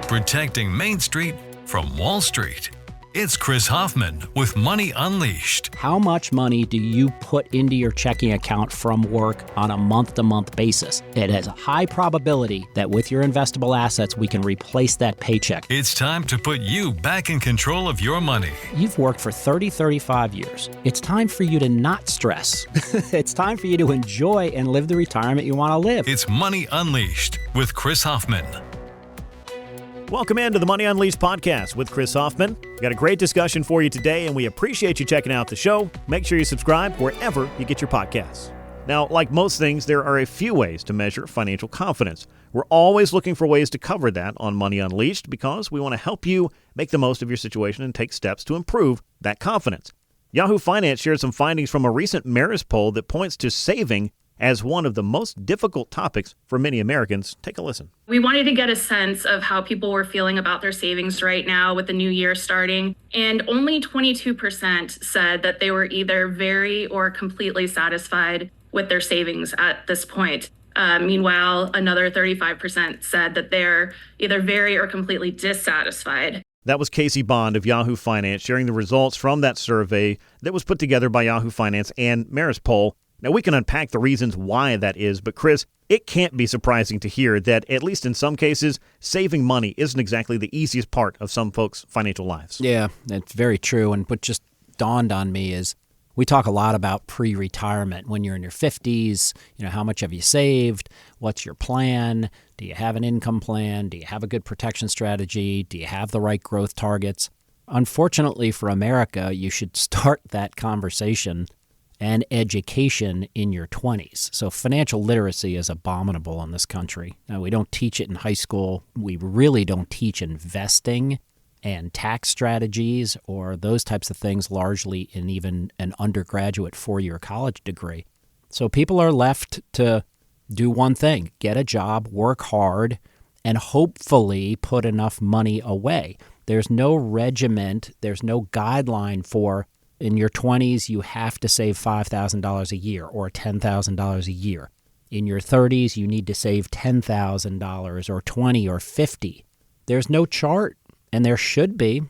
protecting Main Street from Wall Street. It's Chris Hoffman with Money Unleashed. How much money do you put into your checking account from work on a month-to-month basis? It has a high probability that with your investable assets, we can replace that paycheck. It's time to put you back in control of your money. You've worked for 35 years. It's time for you to not stress. It's time for you to enjoy and live the retirement you want to live. It's Money Unleashed with Chris Hoffman. Welcome into the Money Unleashed podcast with Chris Hoffman. We've got a great discussion for you today, and we appreciate you checking out the show. Make sure you subscribe wherever you get your podcasts. Now, like most things, there are a few ways to measure financial confidence. We're always looking for ways to cover that on Money Unleashed because we want to help you make the most of your situation and take steps to improve that confidence. Yahoo Finance shared some findings from a recent Marist poll that points to saving as one of the most difficult topics for many Americans. Take a listen. We wanted to get a sense of how people were feeling about their savings right now with the new year starting, and only 22% said that they were either very or completely satisfied with their savings at this point. Meanwhile, another 35% said that they're either very or completely dissatisfied. That was Casey Bond of Yahoo Finance sharing the results from that survey that was put together by Yahoo Finance and Marist poll. Now, we can unpack the reasons why that is, but Chris, it can't be surprising to hear that, at least in some cases, saving money isn't exactly the easiest part of some folks' financial lives. Yeah, that's very true. And what just dawned on me is we talk a lot about pre-retirement. When you're in your 50s, how much have you saved? What's your plan? Do you have an income plan? Do you have a good protection strategy? Do you have the right growth targets? Unfortunately for America, you should start that conversation and education in your 20s. So financial literacy is abominable in this country. Now, we don't teach it in high school. We really don't teach investing and tax strategies or those types of things largely in even an undergraduate 4-year college degree. So people are left to do one thing: get a job, work hard, and hopefully put enough money away. There's no regiment, there's no guideline for in your 20s, you have to save $5,000 a year or $10,000 a year. In your 30s, you need to save $10,000 or $20,000 or $50,000. There's no chart, and there should be.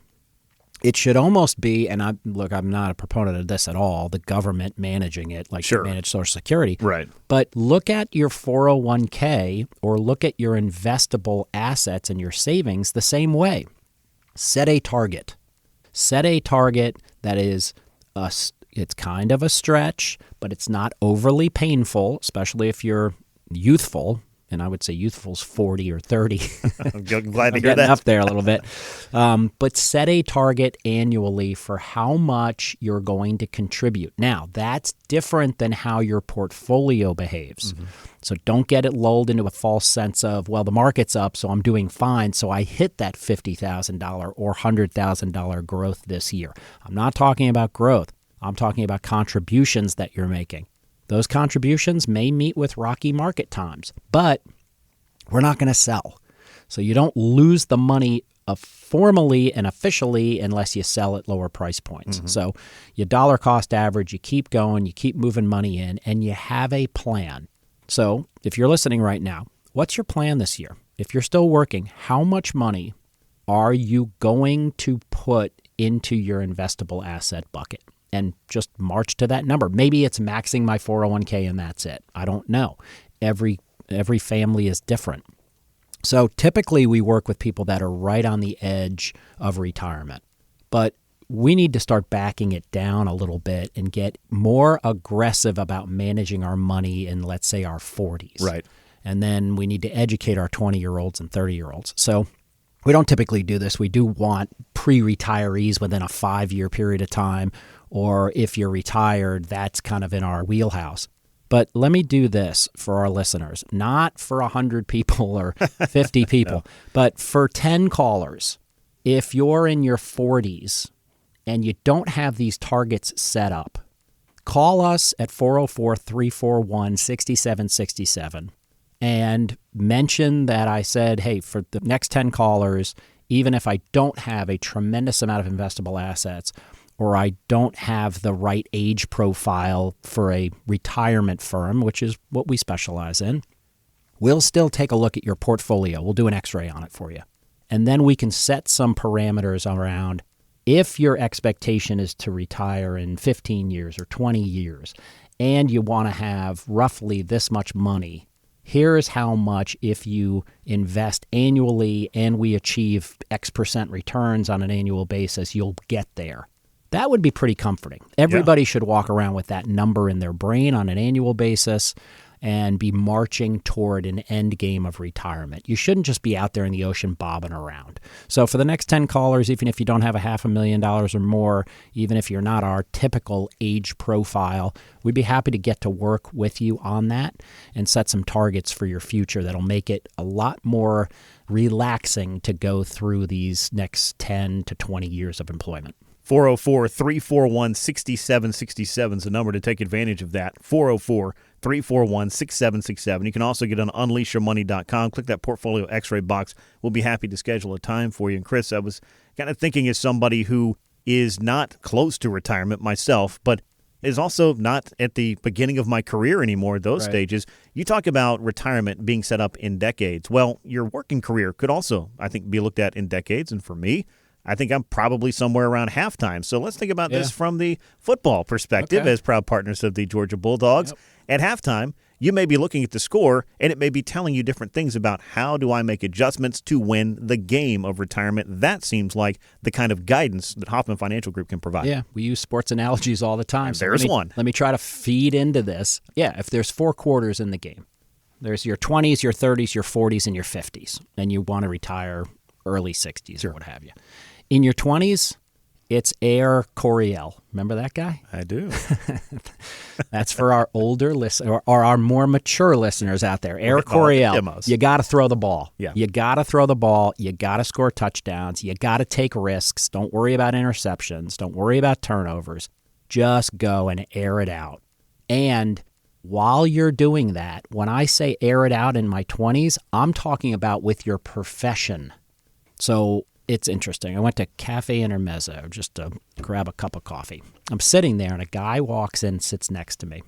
It should almost be, and I'm not a proponent of this at all, the government managing it, like Sure. manage Social Security. Right. But look at your 401k or look at your investable assets and your savings the same way. Set a target. Set a target that is, it's kind of a stretch, but it's not overly painful, especially if you're youthful. And I would say youthful's 40 or 30. I'm glad to I'm hear getting that. up there a little bit. But set a target annually for how much you're going to contribute. Now, that's different than how your portfolio behaves. Mm-hmm. So don't get it lulled into a false sense of, well, the market's up, so I'm doing fine, so I hit that $50,000 or $100,000 growth this year. I'm not talking about growth. I'm talking about contributions that you're making. Those contributions may meet with rocky market times, but we're not going to sell. So you don't lose the money formally and officially unless you sell at lower price points. Mm-hmm. So you dollar cost average, you keep going, you keep moving money in, and you have a plan. So if you're listening right now, what's your plan this year? If you're still working, how much money are you going to put into your investable asset bucket? And just march to that number. Maybe it's maxing my 401k and that's it. I don't know. Every family is different. So typically we work with people that are right on the edge of retirement. But we need to start backing it down a little bit and get more aggressive about managing our money in, let's say, our 40s. Right. And then we need to educate our 20-year-olds and 30-year-olds. So we don't typically do this. We do want pre-retirees within a 5-year period of time, or if you're retired, that's kind of in our wheelhouse. But let me do this for our listeners, not for 100 people or 50 people, no. But for 10 callers. If you're in your 40s and you don't have these targets set up, call us at 404-341-6767 and mention that I said, hey, for the next 10 callers, even if I don't have a tremendous amount of investable assets, or I don't have the right age profile for a retirement firm, which is what we specialize in, we'll still take a look at your portfolio. We'll do an x-ray on it for you. And then we can set some parameters around if your expectation is to retire in 15 years or 20 years, and you want to have roughly this much money, here's how much if you invest annually and we achieve X percent returns on an annual basis, you'll get there. That would be pretty comforting. Everybody should walk around with that number in their brain on an annual basis and be marching toward an end game of retirement. You shouldn't just be out there in the ocean bobbing around. So for the next 10 callers, even if you don't have $500,000 or more, even if you're not our typical age profile, we'd be happy to get to work with you on that and set some targets for your future that'll make it a lot more relaxing to go through these next 10 to 20 years of employment. 404-341-6767 is the number to take advantage of that. 404-341-6767. You can also get on unleashyourmoney.com. Click that portfolio x-ray box. We'll be happy to schedule a time for you. And Chris, I was kind of thinking as somebody who is not close to retirement myself, but is also not at the beginning of my career anymore, those stages. You talk about retirement being set up in decades. Well, your working career could also, I think, be looked at in decades. And for me, I think I'm probably somewhere around halftime. So let's think about this from the football perspective as proud partners of the Georgia Bulldogs. At halftime, you may be looking at the score, and it may be telling you different things about how do I make adjustments to win the game of retirement. That seems like the kind of guidance that Hoffman Financial Group can provide. Yeah, we use sports analogies all the time. So there's one. Let me try to feed into this. Yeah, if there's 4 quarters in the game, there's your 20s, your 30s, your 40s, and your 50s, and you want to retire early 60s or what have you. In your 20s, it's Air Coryell. Remember that guy? I do. That's for our older listeners or our more mature listeners out there. Air Coryell. You got to throw the ball. Yeah. You got to throw the ball. You got to score touchdowns. You got to take risks. Don't worry about interceptions. Don't worry about turnovers. Just go and air it out. And while you're doing that, when I say air it out in my 20s, I'm talking about with your profession. So it's interesting. I went to Cafe Intermezzo just to grab a cup of coffee. I'm sitting there, and a guy walks in, sits next to me,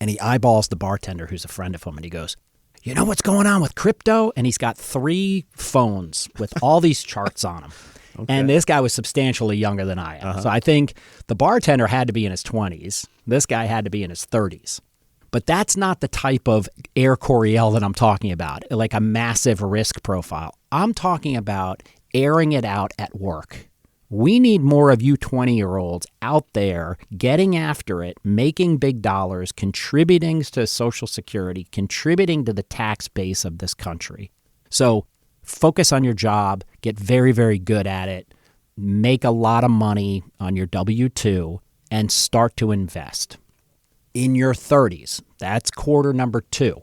and he eyeballs the bartender, who's a friend of him, and he goes, "You know what's going on with crypto?" And he's got 3 phones with all these charts on them. Okay. And this guy was substantially younger than I am. So I think the bartender had to be in his 20s. This guy had to be in his 30s. But that's not the type of Air Coryell that I'm talking about, like a massive risk profile. I'm talking about airing it out at work. We need more of you 20-year-olds out there getting after it, making big dollars, contributing to Social Security, contributing to the tax base of this country. So focus on your job, get very, very good at it, make a lot of money on your W-2, and start to invest. In your 30s, that's quarter number 2.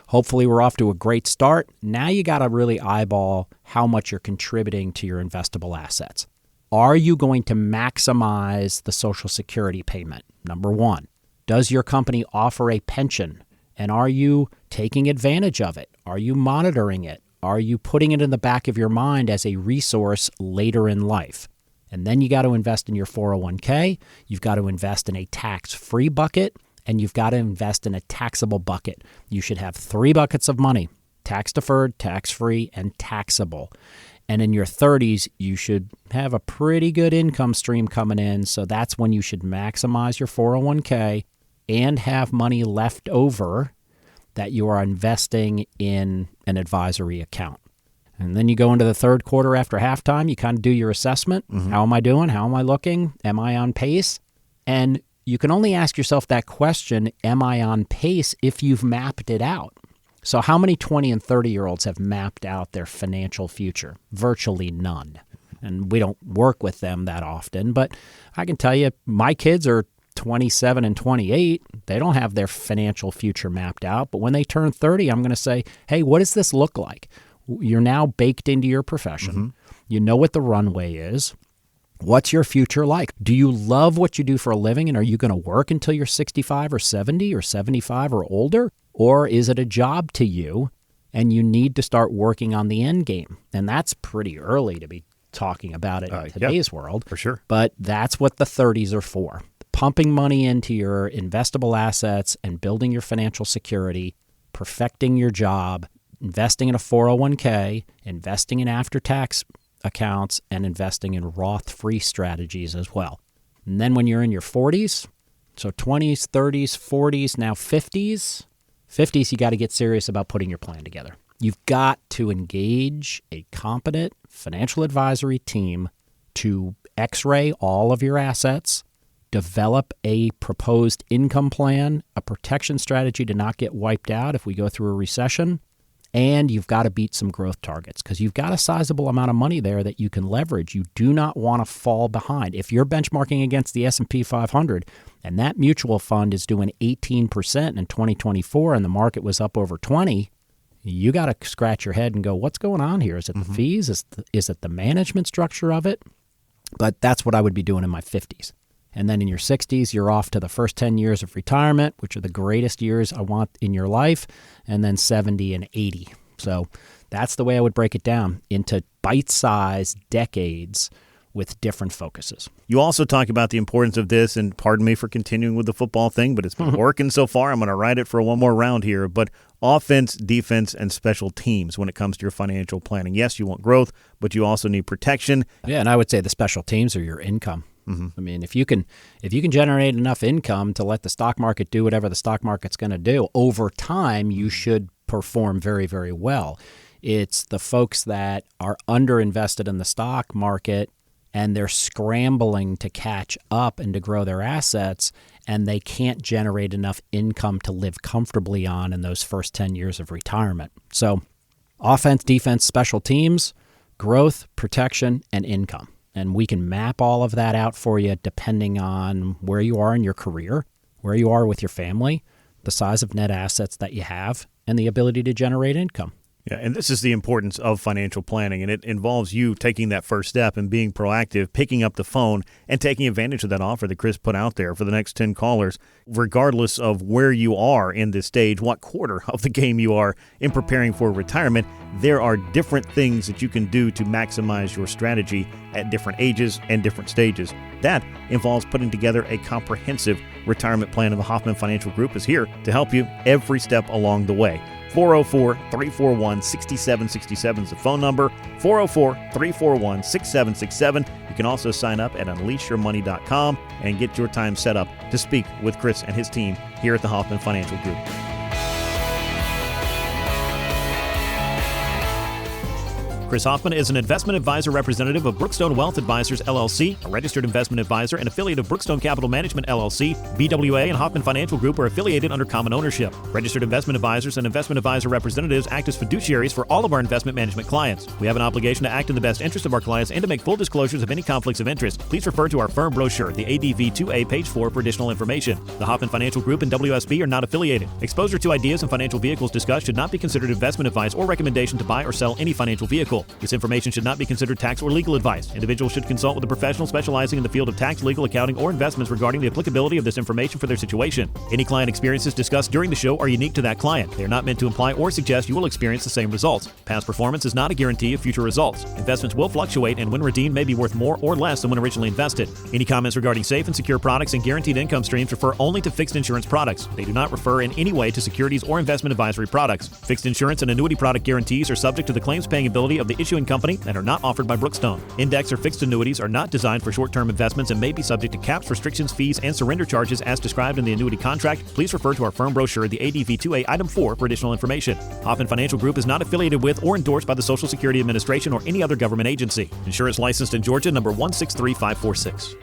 Hopefully we're off to a great start. Now you got to really eyeball how much you're contributing to your investable assets. Are you going to maximize the Social Security payment? Number 1. Does your company offer a pension? And are you taking advantage of it? Are you monitoring it? Are you putting it in the back of your mind as a resource later in life? And then you got to invest in your 401k. You've got to invest in a tax-free bucket. And you've got to invest in a taxable bucket. You should have 3 buckets of money: tax-deferred, tax-free, and taxable. And in your 30s, you should have a pretty good income stream coming in. So that's when you should maximize your 401k and have money left over that you are investing in an advisory account. And then you go into the third quarter after halftime. You kind of do your assessment. How am I doing? How am I looking? Am I on pace? And you can only ask yourself that question, am I on pace, if you've mapped it out. So how many 20 and 30-year-olds have mapped out their financial future? Virtually none. And we don't work with them that often. But I can tell you, my kids are 27 and 28. They don't have their financial future mapped out. But when they turn 30, I'm going to say, hey, what does this look like? You're now baked into your profession. You know what the runway is. What's your future like? Do you love what you do for a living, and are you going to work until you're 65 or 70 or 75 or older? Or is it a job to you, and you need to start working on the end game? And that's pretty early to be talking about it in today's world. For sure. But that's what the 30s are for. Pumping money into your investable assets and building your financial security, perfecting your job, investing in a 401k, investing in after-tax accounts, and investing in Roth-free strategies as well. And then when you're in your 40s, so 20s, 30s, 40s, now 50s, you got to get serious about putting your plan together. You've got to engage a competent financial advisory team to x-ray all of your assets, develop a proposed income plan, a protection strategy to not get wiped out if we go through a recession, and you've got to beat some growth targets because you've got a sizable amount of money there that you can leverage. You do not want to fall behind. If you're benchmarking against the S&P 500 and that mutual fund is doing 18% in 2024 and the market was up over 20%, you got to scratch your head and go, what's going on here? Is it the fees? Is it the management structure of it? But that's what I would be doing in my 50s. And then in your 60s, you're off to the first 10 years of retirement, which are the greatest years I want in your life, and then 70 and 80. So that's the way I would break it down into bite-sized decades with different focuses. You also talk about the importance of this, and pardon me for continuing with the football thing, but it's been working so far. I'm going to ride it for one more round here. But offense, defense, and special teams when it comes to your financial planning. Yes, you want growth, but you also need protection. Yeah, and I would say the special teams are your income. I mean, if you can generate enough income to let the stock market do whatever the stock market's going to do, over time you should perform very, very well. It's the folks that are underinvested in the stock market and they're scrambling to catch up and to grow their assets, and they can't generate enough income to live comfortably on in those first 10 years of retirement. So offense, defense, special teams, growth, protection, and income. And we can map all of that out for you depending on where you are in your career, where you are with your family, the size of net assets that you have, and the ability to generate income. Yeah, and this is the importance of financial planning, and it involves you taking that first step and being proactive, picking up the phone, and taking advantage of that offer that Chris put out there for the next 10 callers, regardless of where you are in this stage, what quarter of the game you are in preparing for retirement. There are different things that you can do to maximize your strategy at different ages and different stages. That involves putting together a comprehensive retirement plan, and the Hoffman Financial Group is here to help you every step along the way. 404-341-6767 is the phone number, 404-341-6767. You can also sign up at unleashyourmoney.com and get your time set up to speak with Chris and his team here at the Hoffman Financial Group. Chris Hoffman is an investment advisor representative of Brookstone Wealth Advisors, LLC, a registered investment advisor and affiliate of Brookstone Capital Management, LLC. BWA and Hoffman Financial Group are affiliated under common ownership. Registered investment advisors and investment advisor representatives act as fiduciaries for all of our investment management clients. We have an obligation to act in the best interest of our clients and to make full disclosures of any conflicts of interest. Please refer to our firm brochure, the ADV 2A, page 4, for additional information. The Hoffman Financial Group and WSB are not affiliated. Exposure to ideas and financial vehicles discussed should not be considered investment advice or recommendation to buy or sell any financial vehicle. This information should not be considered tax or legal advice. Individuals should consult with a professional specializing in the field of tax, legal, accounting, or investments regarding the applicability of this information for their situation. Any client experiences discussed during the show are unique to that client. They are not meant to imply or suggest you will experience the same results. Past performance is not a guarantee of future results. Investments will fluctuate and when redeemed may be worth more or less than when originally invested. Any comments regarding safe and secure products and guaranteed income streams refer only to fixed insurance products. They do not refer in any way to securities or investment advisory products. Fixed insurance and annuity product guarantees are subject to the claims paying ability of the issuing company and are not offered by Brookstone. Index or fixed annuities are not designed for short-term investments and may be subject to caps, restrictions, fees, and surrender charges as described in the annuity contract. Please refer to our firm brochure, the ADV 2A, item 4, for additional information. Hoffman Financial Group is not affiliated with or endorsed by the Social Security Administration or any other government agency. Insurance licensed in Georgia, number 163546.